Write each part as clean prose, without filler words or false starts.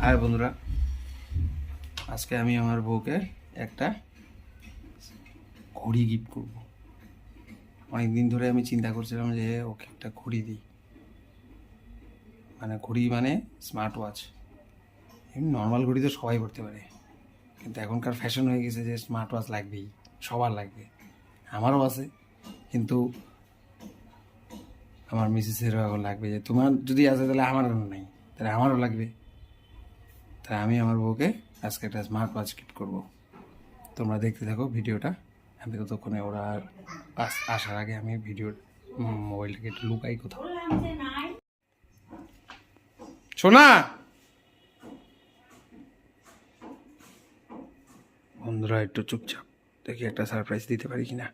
High বন্ধুরা, আজকে আমি আমার বউকে একটা ঘড়ি গিফট করব। অনেকদিন ধরে আমি চিন্তা করছিলাম যে ওকে একটা ঘড়ি দিই, মানে ঘড়ি মানে স্মার্ট ওয়াচ। এমনি নর্মাল ঘড়ি তো সবাই করতে পারে, কিন্তু এখনকার ফ্যাশন হয়ে গেছে যে স্মার্ট ওয়াচ লাগবেই, সবার লাগবে। আমারও আছে, কিন্তু আমার মিসেসেরও এখন লাগবে। যে তোমার যদি আছে তাহলে আমারও নেই, তাহলে আমারও লাগবে। তাই আমি আমার বউকে আজকে একটা স্মার্ট ওয়াচ গিফট করবো। তোমরা দেখতে থাকো ভিডিওটা। আমি ততক্ষণে ওরা আসার আগে আমি ভিডিওর মোবাইলটাকে একটু লুকাই কোথাও। শোনা বন্ধুরা, একটু চুপচাপ দেখি একটা সারপ্রাইজ দিতে পারি কিনা।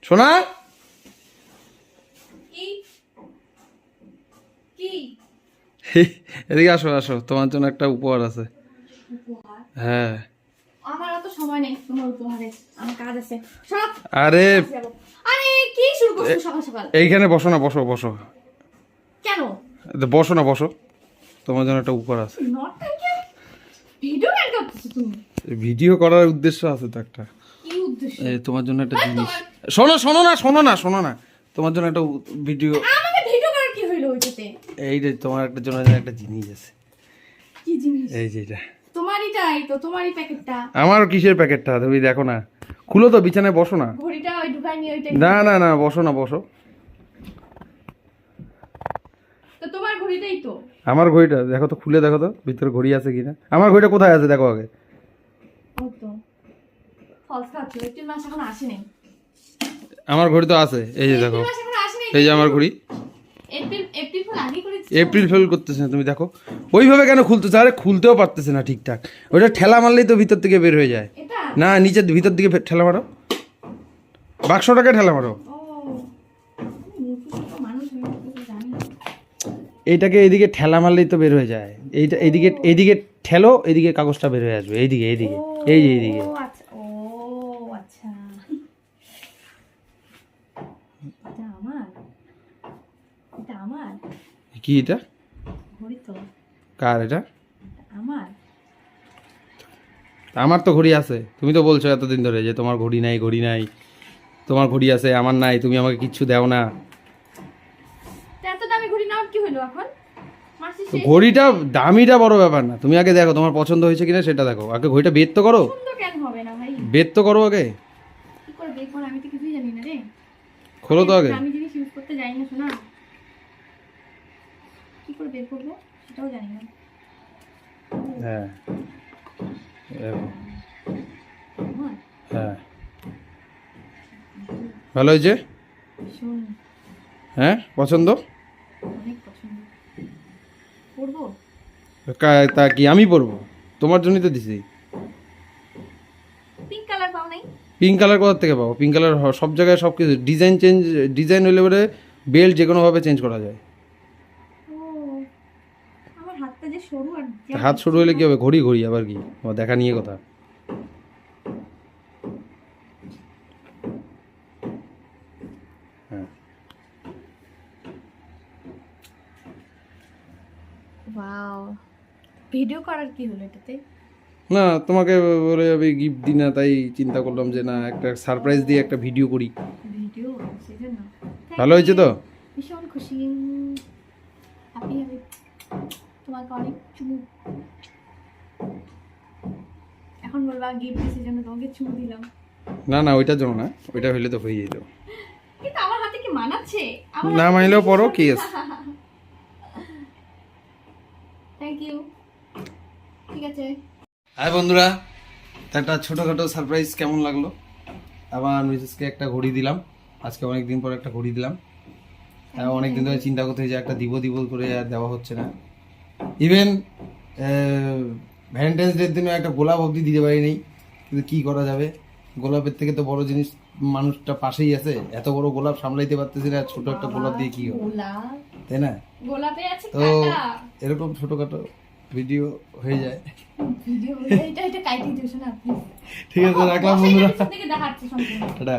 শোনা, এদিকে আসো আসো, তোমার জন্য একটা উপহার আছে। হ্যাঁ, আমার অত সময় নেই তোমার উপহারে, আমার কাজ আছে। আরে আরে কি শুরু করছো সকাল সকাল? এইখানে বসো না, বসো বসো। কেন বসো না, বসো। তোমার জন্য একটা উপহার আছে। ভিডিও বের করতেছো তুমি? ভিডিও করার উদ্দেশ্য আছে তো একটা। কি উদ্দেশ্য? তোমার জন্য একটা জিনিস। শোনো শোনো না, শোনো না, শোনো না। তোমার জন্য একটা ভিডিও। আমাকে ভিডিও করার কি হইলো ওইটাতে? এই যে তোমার একটা জন্য একটা জিনিস আছে। কি জিনিস? এই যে এটা তোমারইটাই তো, তোমারই প্যাকেটটা। আমার কিসের প্যাকেটটা তুমি দেখো না? খুলো তো, বিছানায় বসো না। ঘড়িটা ওই ঢুকাই নি ওইটাই। না না না, বসো না, বসো। তো তোমার ঘড়িটাই তো। আমার ঘড়িটা দেখো তো, খুলে দেখো তো ভিতরে ঘড়ি আছে কিনা। আমার ঘড়িটা কোথায় আছে দেখো আগে। ও তো ফলস খাচ্ছো, 1 মাস এখন আসেনি। আমার ঘড়ি তো আছে, এই যে দেখো। 1 মাস এখন আসেনি। এই যে আমার ঘড়ি। এপ্রিল ফুল আগে করেছি। এপ্রিল ফেল করতেছে না, তুমি দেখো। ওইভাবে কেন খুলতেছে? আরে খুলতেও পারতেছে না ঠিকঠাক। ওইটা ঠেলা মারলেই তো ভিতর থেকে বের হয়ে যায়। এটা না, নিচের ভিতর দিকে ঠেলা মারো, বাক্সটাকে ঠেলা মারো। ও মানুষ জানি না। এইটাকে এইদিকে ঠেলা মারলেই তো বের হয়ে যায়। এইটা এইদিকে এইদিকে ঠেলো, এইদিকে কাগজটা বের হয়ে আসবে। এইদিকে এইদিকে, এই যে এইদিকে। ও আচ্ছা, ও আচ্ছা। এটা আমার, এটা আমার কি এটা? ঘড়ি তো কার এটা? আমার। আমার তো ঘড়ি আছে। তুমি তো বলছো এতদিন ধরে যে তোমার ঘড়ি নাই, ঘড়ি নাই। তোমার ঘড়ি আছে, আমার নাই। তুমি আমাকে কিচ্ছু দাও না। তা এত দামি ঘড়ি নাও কি হলো এখন? মাসি তো ঘড়িটা দামিটা বড় ব্যাপার না। তুমি আগে দেখো তোমার পছন্দ হয়েছে কিনা সেটা দেখো। আগে ঘড়িটা বের তো করো। সুন্দর কেন হবে না ভাই? বের তো করো আগে। কি করে দেখবো? আমি তো কিছুই জানি না রে। খোলো তো আগে। আমি জিনিস ইউজ করতে জানি না, শোনা। কি করে বের করবো সেটাও জানি না। হ্যাঁ দেখো। আমার হ্যাঁ, ভালো হয়েছে। শোন, হ্যাঁ, পছন্দ। অনেক পছন্দ। পড়বো? তা কি আমি পরবো? তোমার জন্যই তো দিছি। পিঙ্ক কালার পাও নাই? পিঙ্ক কালার কোথা থেকে পাবো? পিঙ্ক কালার সব জায়গায় সব কিছু ডিজাইন চেঞ্জ, ডিজাইন হলে পরে বেল্ট যে কোনোভাবে চেঞ্জ করা যায়। ও আমার হাতটা যে সরু আর হাত শুরু হলে কি হবে? ঘড়ি ঘড়ি আবার কি? আমার দেখা নিয়ে কথা। হ্যাঁ, ওয়াও, ভিডিও করার কি হলো এটাতে? না তোমাকে বলে আমি গিফট দিই না, তাই চিন্তা করলাম যে না, একটা সারপ্রাইজ দিয়ে একটা ভিডিও করি। ভিডিও সেজন্য ভালো হয়েছে তো? ভীষণ খুশি, হ্যাপি আমি। তোমাকে অনেক চুমু। এখন বলবা গিফট দিয়েছে জন্য তোমাকে চুমু দিলাম। না না, ওইটার জন্য না, ওইটা হইলে তো হয়ে যেত। কিন্তু আমার হাতে কি মানাচ্ছে? না মানলেও পরো, কি আছে। Thank you. ঠিক আছে। হাই বন্ধুরা, একটা ছোটোখাটো সারপ্রাইজ কেমন লাগলো? আমার মিসেসকে একটা ঘড়ি দিলাম। আজকে অনেক দিন পর একটা ঘড়ি দিলাম। অনেক দিন ধরে চিন্তা করতে যে একটা দিব দিব করে আর দেওয়া হচ্ছে না। ইভেন ভ্যালেন্টাইন্স ডের দিনও একটা গোলাপ অবধি দিতে পারিনি। কিন্তু কী করা যাবে, গোলাপের থেকে তো বড় জিনিস মানুষটা পাশেই আছে। এত বড় গোলাপ সামলাইতে পারতেছি না, ছোট একটা গোলাপ দিয়ে কি হবে, গোলাপ, তাই না? গোলাপে আছে তো কাঁটা। এরকম ছোটোখাটো ভিডিও হয়ে যায়। ভিডিও এটা কাইটি দিও না প্লিজ। ঠিক আছে, রাখলাম বন্ধুরা। থেকে দেখাচ্ছি সম্পূর্ণ। টাটা।